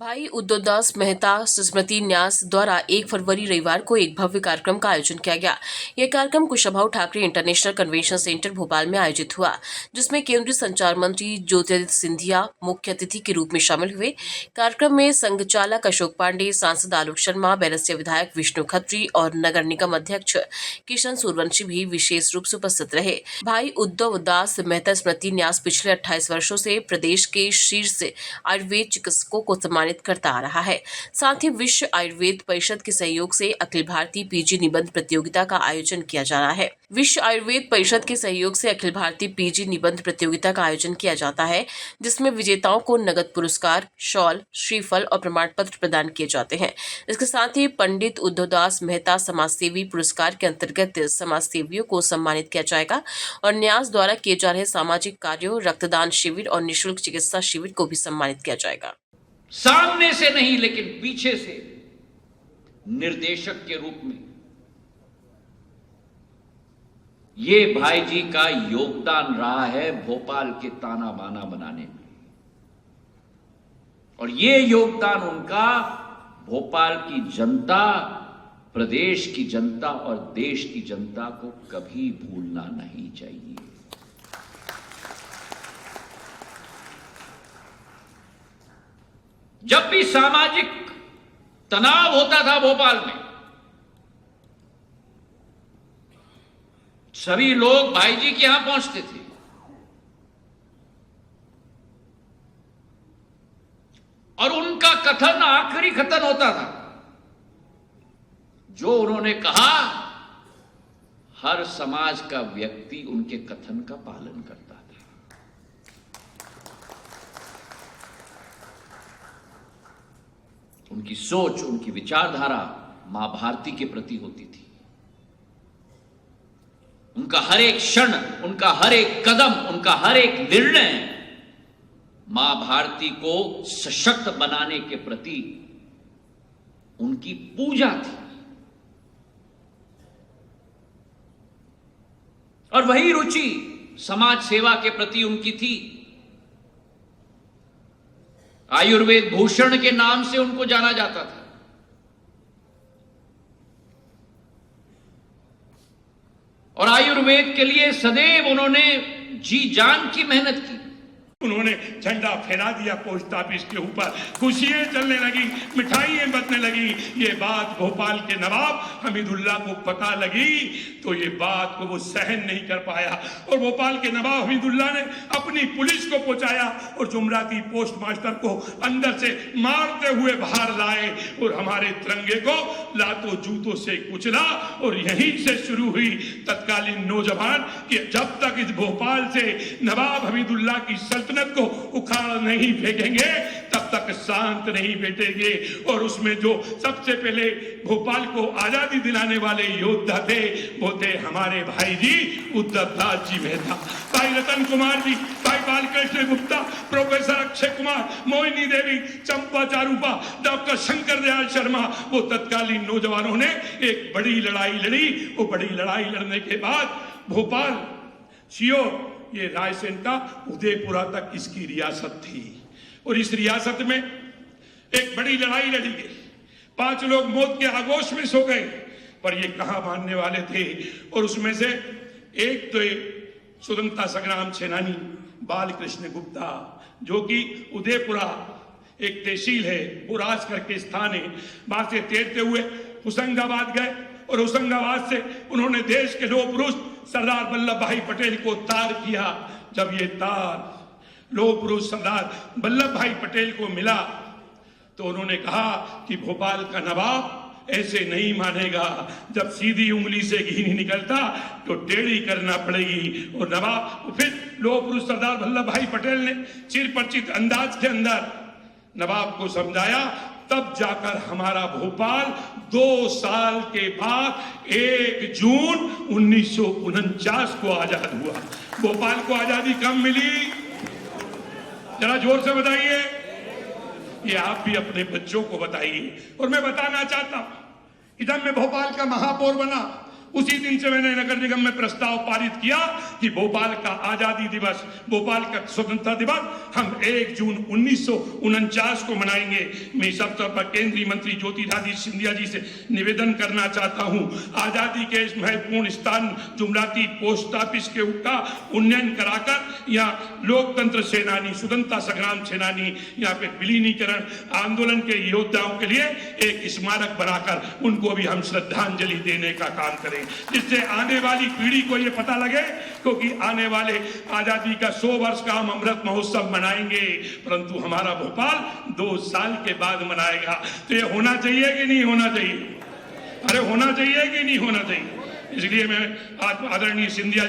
भाई उद्योदास मेहता स्मृति न्यास द्वारा 1 फरवरी रविवार को एक भव्य कार्यक्रम का आयोजन किया गया। यह कार्यक्रम Kushabhau Thackeray international convention centre Bhopal में आयोजित हुआ, जिसमें केंद्रीय संचार मंत्री ज्योतिरादित्य सिंधिया मुख्य अतिथि के रूप में शामिल हुए। कार्यक्रम में संघ चालक अशोक पांडे, सांसद आलोक शर्मा, बैरसिया विधायक विष्णु खत्री और नगर निगम अध्यक्ष किशन सूर्यवंशी भी विशेष रूप से उपस्थित रहे। भाई उद्योदास मेहता स्मृति न्यास पिछले 28 वर्षों से प्रदेश के शीर्ष आयुर्वेद चिकित्सकों को सम्मानित करता आ रहा है। साथ ही विश्व आयुर्वेद परिषद के सहयोग से अखिल भारतीय पीजी निबंध प्रतियोगिता का आयोजन किया जा रहा है। विश्व आयुर्वेद परिषद के सहयोग से अखिल भारतीय पीजी निबंध प्रतियोगिता का आयोजन किया जाता है, जिसमें विजेताओं को नगद पुरस्कार, शॉल, श्रीफल और प्रमाण पत्र प्रदान किए जाते हैं। इसके साथ ही पंडित उद्योदास मेहता समाज सेवी पुरस्कार के अंतर्गत समाज सेवियों को सम्मानित किया जाएगा और न्यास द्वारा किए जा रहे सामाजिक कार्यों, रक्तदान शिविर और निःशुल्क चिकित्सा शिविर को भी सम्मानित किया जाएगा। सामने से नहीं लेकिन पीछे से निर्देशक के रूप में ये भाई जी का योगदान रहा है भोपाल के ताना बाना बनाने में, और ये योगदान उनका भोपाल की जनता, प्रदेश की जनता और देश की जनता को कभी भूलना नहीं चाहिए। जब भी सामाजिक तनाव होता था भोपाल में, सभी लोग भाई जी के यहां पहुंचते थे और उनका कथन आखिरी कथन होता था। जो उन्होंने कहा, हर समाज का व्यक्ति उनके कथन का पालन करता था। उनकी सोच, उनकी विचारधारा मां भारती के प्रति होती थी। उनका हर एक क्षण, उनका हर एक कदम, उनका हर एक निर्णय मां भारती को सशक्त बनाने के प्रति उनकी पूजा थी। और वही रुचि समाज सेवा के प्रति उनकी थी। आयुर्वेद भूषण के नाम से उनको जाना जाता था। और आयुर्वेद के लिए सदैव उन्होंने जी जान की मेहनत की। उन्होंने झंडा फहरा दिया पोस्ट ऑफिस के ऊपर, खुशियां चलने लगी, मिठाइयां बंटने लगी। ये बात भोपाल के नवाब हमीदुल्ला को पता लगी तो ये बात को वो सहन नहीं कर पाया और भोपाल के नवाब हमीदुल्ला ने अपनी पुलिस को पहुंचाया और जुमराती पोस्ट मास्टर को अंदर से मारते हुए बाहर लाए और हमारे तिरंगे को लातों जूतों से कुचला। और यहीं से शुरू हुई तत्कालीन नौजवान कि जब तक इस भोपाल से नवाब हमीदुल्ला की सल्तनत को उखाड़ नहीं फेंकेंगे तब तक शांत नहीं बैठेंगे। और उसमें जो सबसे पहले भोपाल को आजादी दिलाने वाले योद्धा थे वो थे हमारे भाई जी उद्योदास जी मेहता, भाई रतन कुमार जी, भाई बालकृष्ण गुप्ता, प्रोफेसर अक्षय कुमार, मोहिनी देवी, चंपा चारूपा, डॉक्टर शंकर दयाल शर्मा। वो तत्कालीन नौजवानों ने एक बड़ी लड़ाई लड़ी। वो बड़ी लड़ाई लड़ने के बाद भोपाल सीओ ये रायसेन का उदयपुरा तक इसकी रियासत थी और इस रियासत में एक बड़ी लड़ाई लड़ी गई। 5 लोग मौत के आगोश में सो गए, पर ये कहां मानने वाले थे। और उसमें से एक तो स्वतंत्रता संग्राम सेनानी बालकृष्ण गुप्ता, जो कि उदयपुरा एक तहसील है, बुराज करके स्थान है, वहां से तैरते हुए होशंगाबाद गए और होशंगाबाद से उन्होंने देश के 2 पुरुष सरदार वल्लभ भाई पटेल को तार किया। जब ये तार लोह पुरुष सरदार वल्लभ भाई पटेल को मिला तो उन्होंने कहा कि भोपाल का नवाब ऐसे नहीं मानेगा, जब सीधी उंगली से घी नहीं निकलता तो टेढ़ी करना पड़ेगी। और नवाब फिर लोह पुरुष सरदार वल्लभ भाई पटेल ने चिरपरिचित अंदाज के अंदर नवाब को समझाया। तब जाकर हमारा भोपाल 2 साल के बाद 1 जून 1949 को आजाद हुआ। भोपाल को आजादी कब मिली? जरा जोर से बताइए। ये आप भी अपने बच्चों को बताइए। और मैं बताना चाहता हूं कि जब मैं भोपाल का महापौर बना उसी दिन से मैंने नगर निगम में प्रस्ताव पारित किया कि भोपाल का आजादी दिवस, भोपाल का स्वतंत्रता दिवस हम 1 जून 1949 को मनाएंगे। मैं इस अवसर पर केंद्रीय मंत्री ज्योतिरादित्य सिंधिया जी से निवेदन करना चाहता हूं, आजादी के इस महत्वपूर्ण स्थान जुमलाती पोस्ट ऑफिस के का उन्नयन कराकर यहाँ लोकतंत्र सेनानी, स्वतंत्रता संग्राम सेनानी, यहाँ पे विलीनीकरण आंदोलन के योद्धाओं के लिए एक स्मारक बनाकर उनको भी हम श्रद्धांजलि देने का काम करें, जिससे आने वाली पीढ़ी को ये पता लगे, क्योंकि आने वाले आजादी का 100 वर्ष का हम अमृत महोत्सव मनाएंगे, परंतु हमारा भोपाल 2 साल के बाद मनाएगा। तो ये होना चाहिए कि नहीं होना चाहिए? अरे होना चाहिए कि नहीं होना चाहिए? इसलिए मैं आदरणीय सिंधिया